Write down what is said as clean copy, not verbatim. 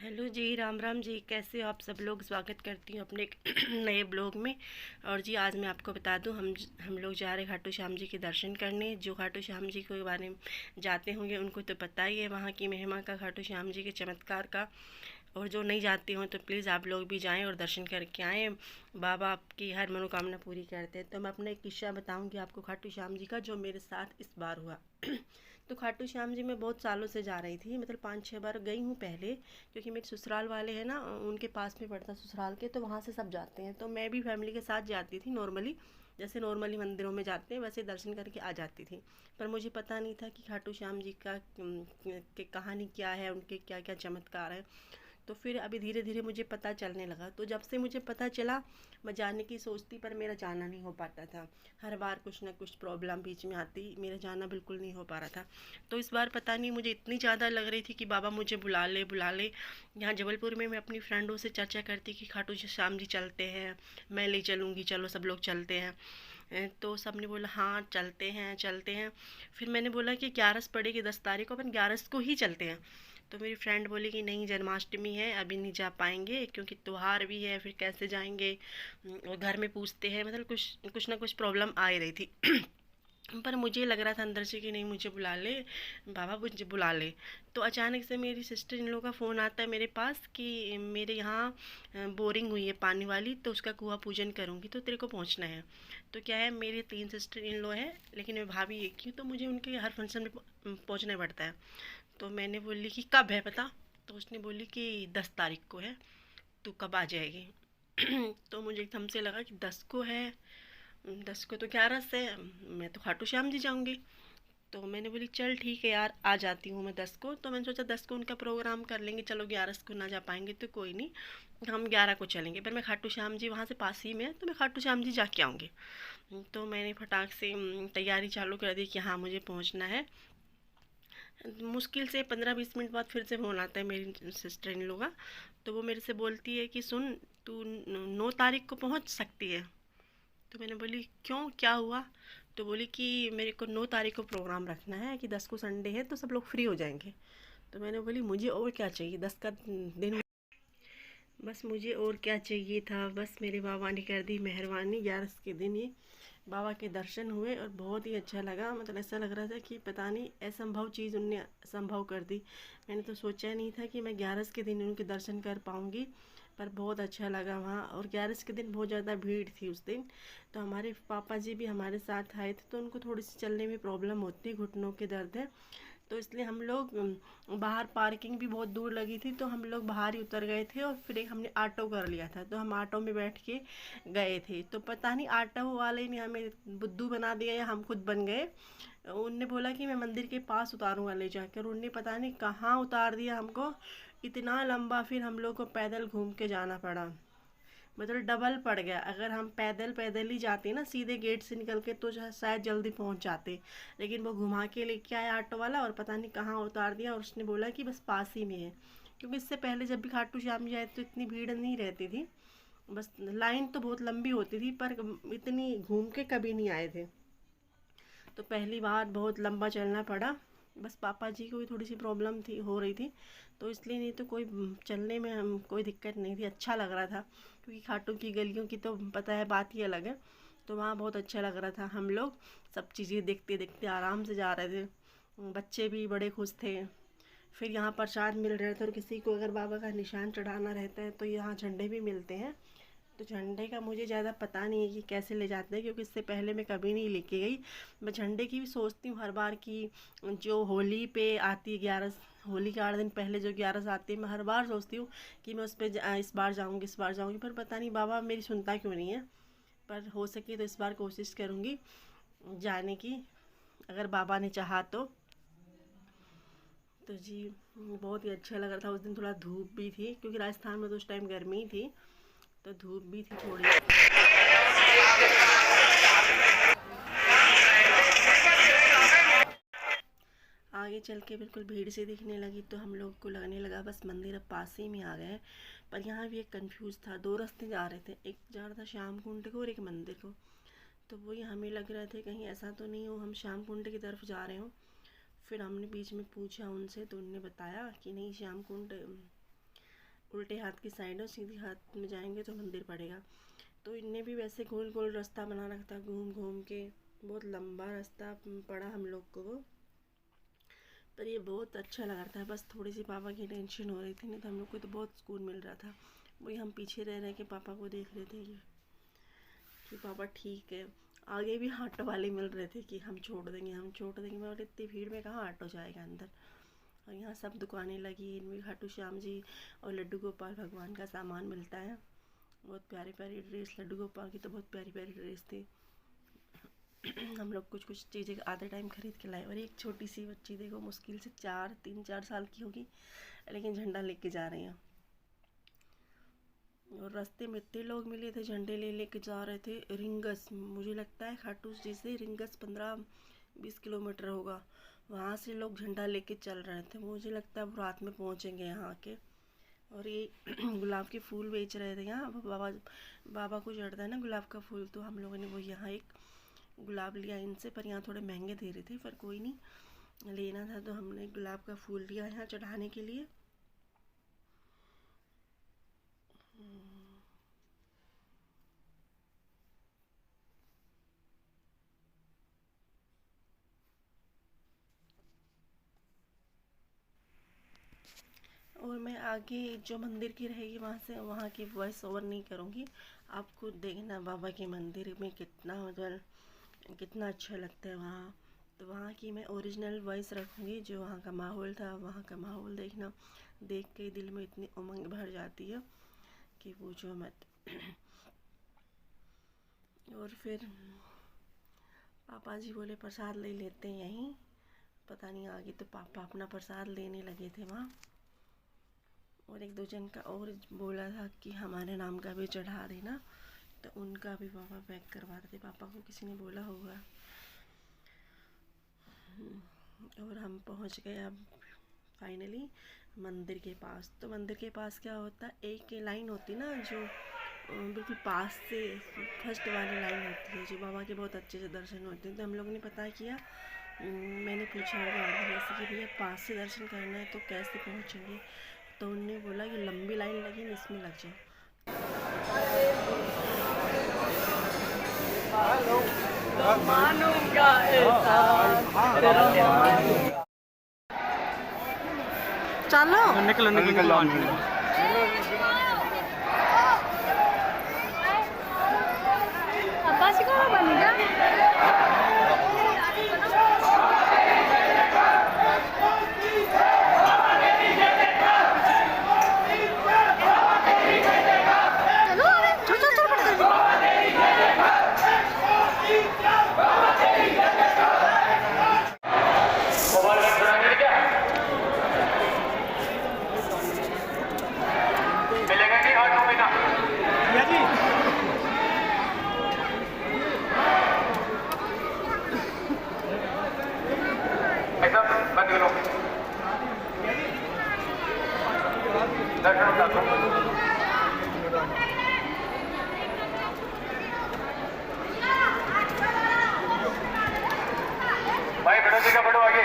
Hello जी, राम राम जी। कैसे हो आप सब लोग? स्वागत करती हूँ अपने एक नए ब्लॉग में। और जी आज मैं आपको बता दूँ, हम लोग जा रहे हैं खाटू श्याम जी के दर्शन करने। जो खाटू श्याम जी के बारे में जाते होंगे उनको तो पता ही है वहाँ की महिमा का, खाटू श्याम जी के चमत्कार का। और जो नहीं जाते हों तो प्लीज़ आप लोग भी जाएं और दर्शन करके आएँ। बाबा आपकी हर मनोकामना पूरी करते हैं। तो मैं अपना एक किस्सा बताऊँगी आपको खाटू श्याम जी का, जो मेरे साथ इस बार हुआ। तो खाटू श्याम जी मैं बहुत सालों से जा रही थी, मतलब 5-6 बार गई हूँ पहले, क्योंकि मेरे ससुराल वाले हैं ना, उनके पास में पड़ता ससुराल के, तो वहाँ से सब जाते हैं। तो मैं भी फैमिली के साथ जाती थी नॉर्मली, जैसे नॉर्मली मंदिरों में जाते हैं वैसे दर्शन करके आ जाती थी। पर मुझे पता नहीं था कि खाटू श्याम जी का की कहानी क्या है, उनके क्या क्या चमत्कार है। तो फिर अभी धीरे धीरे मुझे पता चलने लगा। तो जब से मुझे पता चला, मैं जाने की सोचती पर मेरा जाना नहीं हो पाता था। हर बार कुछ ना कुछ प्रॉब्लम बीच में आती, मेरा जाना बिल्कुल नहीं हो पा रहा था। तो इस बार पता नहीं मुझे इतनी ज़्यादा लग रही थी कि बाबा मुझे बुला ले बुला ले। यहाँ जबलपुर में मैं अपनी फ्रेंडों से चर्चा करती कि खाटू श्याम जी चलते हैं, मैं ले चलूँगी, चलो सब लोग चलते हैं। तो सब ने बोला हाँ चलते हैं चलते हैं। फिर मैंने बोला कि 11 पड़ेगी, 10 तारीख को, अपन 11 को ही चलते हैं। तो मेरी फ्रेंड बोली कि नहीं, जन्माष्टमी है, अभी नहीं जा पाएंगे क्योंकि त्योहार भी है, फिर कैसे जाएंगे। और घर में पूछते हैं, मतलब कुछ कुछ ना कुछ प्रॉब्लम आ ही रही थी। पर मुझे लग रहा था अंदर से कि नहीं, मुझे बुला ले बाबा, मुझे बुला ले। तो अचानक से मेरी सिस्टर इन लोगों का फ़ोन आता है मेरे पास कि मेरे यहाँ बोरिंग हुई है पानी वाली, तो उसका कुआँ पूजन करूँगी, तो तेरे को पहुँचना है। तो क्या है, मेरे 3 सिस्टर इन लॉ हैं, लेकिन मैं भाभी एक ही हूँ, तो मुझे उनके हर फंक्शन में पहुँचना पड़ता है। तो मैंने बोली कि कब है पता। तो उसने बोली कि 10 तारीख को है, तू कब आ जाएगी। तो मुझे एकदम से लगा कि 10 को है, 10 को तो 11 से, मैं तो खाटू श्याम जी जाऊंगी। तो मैंने बोली चल ठीक है यार, आ जाती हूँ मैं 10 को। तो मैंने सोचा 10 को उनका प्रोग्राम कर लेंगे, चलो 11 को ना जा पाएंगे तो कोई नहीं, हम 11 को चलेंगे। पर मैं खाटू श्याम जी वहाँ से पास ही में है, तो मैं खाटू श्याम जी जाके आऊँगी। तो मैंने फटाक से तैयारी चालू कर दी कि हाँ मुझे पहुँचना है। मुश्किल से 15-20 मिनट बाद फिर से फ़ोन आता है मेरी सिस्टर इन लोग का। तो वो मेरे से बोलती है कि सुन, तू 9 तारीख को पहुंच सकती है। तो मैंने बोली क्यों, क्या हुआ। तो बोली कि मेरे को 9 तारीख को प्रोग्राम रखना है, कि 10 को संडे है तो सब लोग फ्री हो जाएंगे। तो मैंने बोली मुझे और क्या चाहिए, 10 का दिन, बस मुझे और क्या चाहिए था। बस मेरे बाबा ने कर दी मेहरबानी, 11 के दिन ही बाबा के दर्शन हुए और बहुत ही अच्छा लगा। मतलब ऐसा लग रहा था कि पता नहीं असंभव चीज़ उनने संभव कर दी। मैंने तो सोचा नहीं था कि मैं 11 के दिन उनके दर्शन कर पाऊँगी, पर बहुत अच्छा लगा वहाँ। और 11 के दिन बहुत ज़्यादा भीड़ थी उस दिन। तो हमारे पापा जी भी हमारे साथ आए थे, तो उनको थोड़ी सी चलने में प्रॉब्लम होती है, घुटनों के दर्द है। तो इसलिए हम लोग बाहर, पार्किंग भी बहुत दूर लगी थी, तो हम लोग बाहर ही उतर गए थे। और फिर एक हमने ऑटो कर लिया था, तो हम ऑटो में बैठ के गए थे। तो पता नहीं ऑटो वाले ने हमें बुद्धू बना दिया या हम खुद बन गए। उनने बोला कि मैं मंदिर के पास उतारूंगा ले जाकर, उनने पता नहीं कहाँ उतार दिया हमको। इतना लंबा फिर हम लोग को पैदल घूम के जाना पड़ा, मतलब डबल पड़ गया। अगर हम पैदल पैदल ही जाते ना सीधे गेट से निकल के तो शायद जल्दी पहुंच जाते, लेकिन वो घुमा के लेके आया ऑटो वाला और पता नहीं कहाँ उतार दिया। और उसने बोला कि बस पास ही में है, क्योंकि इससे पहले जब भी खाटू श्याम जी आए तो इतनी भीड़ नहीं रहती थी। बस लाइन तो बहुत लंबी होती थी, पर इतनी घूम के कभी नहीं आए थे। तो पहली बार बहुत लंबा चलना पड़ा। बस पापा जी को भी थोड़ी सी प्रॉब्लम थी, हो रही थी, तो इसलिए, नहीं तो कोई चलने में हम कोई दिक्कत नहीं थी, अच्छा लग रहा था। क्योंकि खाटू की गलियों की तो पता है बात ही अलग है। तो वहाँ बहुत अच्छा लग रहा था, हम लोग सब चीज़ें देखते देखते आराम से जा रहे थे। बच्चे भी बड़े खुश थे। फिर यहाँ प्रसाद मिल रहे थे, और किसी को अगर बाबा का निशान चढ़ाना रहता है तो यहाँ झंडे भी मिलते हैं। तो झंडे का मुझे ज़्यादा पता नहीं है कि कैसे ले जाते हैं, क्योंकि इससे पहले मैं कभी नहीं लेके गई। मैं झंडे की भी सोचती हूँ हर बार की, जो होली पे आती है 11, होली के 8 दिन पहले जो 11 आती है, मैं हर बार सोचती हूँ कि मैं उस पर इस बार जाऊँगी, इस बार जाऊँगी, पर पता नहीं बाबा मेरी सुनता क्यों नहीं है। पर हो सके तो इस बार कोशिश करूँगी जाने की, अगर बाबा ने चाहा तो। तो जी बहुत ही अच्छा लग रहा था। उस दिन थोड़ा धूप भी थी, क्योंकि राजस्थान में तो उस टाइम गर्मी थी, तो धूप भी थी थोड़ी। आगे चल के बिल्कुल भीड़ से दिखने लगी, तो हम लोग को लगने लगा बस मंदिर अब पास ही में आ गए हैं। पर यहाँ भी एक कंफ्यूज था, दो रास्ते जा रहे थे, एक जा रहा था श्याम कुंड को और एक मंदिर को। तो वही हमें लग रहा था कहीं ऐसा तो नहीं हो हम श्याम कुंड की तरफ जा रहे हो। फिर हमने बीच में पूछा उनसे, तो उनने बताया कि नहीं, श्याम कुंड उल्टे हाथ की साइड है, सीधी हाथ में जाएंगे तो मंदिर पड़ेगा। तो इनने भी वैसे गोल गोल रास्ता बना रखा था, घूम घूम के बहुत लंबा रास्ता पड़ा हम लोग को वो। पर ये बहुत अच्छा लग रहा था, बस थोड़ी सी पापा की टेंशन हो रही थी, नहीं तो हम लोग को तो बहुत सुकून मिल रहा था। वही हम पीछे रह रहे के पापा को देख रहे थे कि पापा ठीक है। आगे भी ऑटो वाले मिल रहे थे कि हम छोड़ देंगे हम छोड़ देंगे। मैं बोले इतनी भीड़ में कहाँ ऑटो जाएगा अंदर। और यहाँ सब दुकानें लगी, इनमें खाटू श्याम जी और लड्डू गोपाल भगवान का सामान मिलता है। बहुत प्यारी प्यारी ड्रेस, लड्डू गोपाल की तो बहुत प्यारी प्यारी ड्रेस थी। हम लोग कुछ कुछ चीज़ें आधे टाइम खरीद के लाए। और एक छोटी सी बच्ची देखो, मुश्किल से 3-4 साल की होगी, लेकिन झंडा लेके जा रही हैं। और रास्ते में इतने लोग मिले थे, झंडे ले लेके जा रहे थे। रिंगस, मुझे लगता है खाटू जी से रिंगस 15-20 किलोमीटर होगा, वहाँ से लोग झंडा लेके चल रहे थे। मुझे लगता है वो रात में पहुँचेंगे यहाँ के। और ये गुलाब के फूल बेच रहे थे यहाँ, बाबा को चढ़ता है ना गुलाब का फूल, तो हम लोगों ने वो यहाँ एक गुलाब लिया इनसे। पर यहाँ थोड़े महंगे दे रहे थे, पर कोई नहीं, लेना था तो हमने गुलाब का फूल लिया यहाँ चढ़ाने के लिए। और मैं आगे जो मंदिर की रहेगी वहाँ की वॉइस ओवर नहीं करूँगी, आप खुद देखना बाबा के मंदिर में कितना मतलब कितना अच्छा लगता है वहाँ। तो वहाँ की मैं ओरिजिनल वॉइस रखूँगी, जो वहाँ का माहौल था, वहाँ का माहौल देखना, देख के दिल में इतनी उमंग भर जाती है कि पूछो मत। और फिर पापा जी बोले प्रसाद ले लेते हैं यहीं। पता नहीं आगे तो पापा अपना प्रसाद लेने लगे थे वहाँ। और एक दो जन का और बोला था कि हमारे नाम का भी चढ़ा देना, तो उनका भी पापा पैक करवा रहे थे। पापा को किसी ने बोला होगा। और हम पहुँच गए अब फाइनली मंदिर के पास। तो मंदिर के पास क्या होता है, एक लाइन होती है ना जो बिल्कुल पास से फर्स्ट वाली लाइन होती है, जो बाबा के बहुत अच्छे से दर्शन होते हैं। तो हम लोगों ने पता किया, मैंने पूछा होगा जैसे कि भैया पास से दर्शन करना है तो कैसे पहुँचेंगे। तो उन्होंने बोला कि लंबी लाइन लगी, इसमें लग जाओ। चलो निकलो निकलो apa sih kalau bangga? भाई बड़ो आगे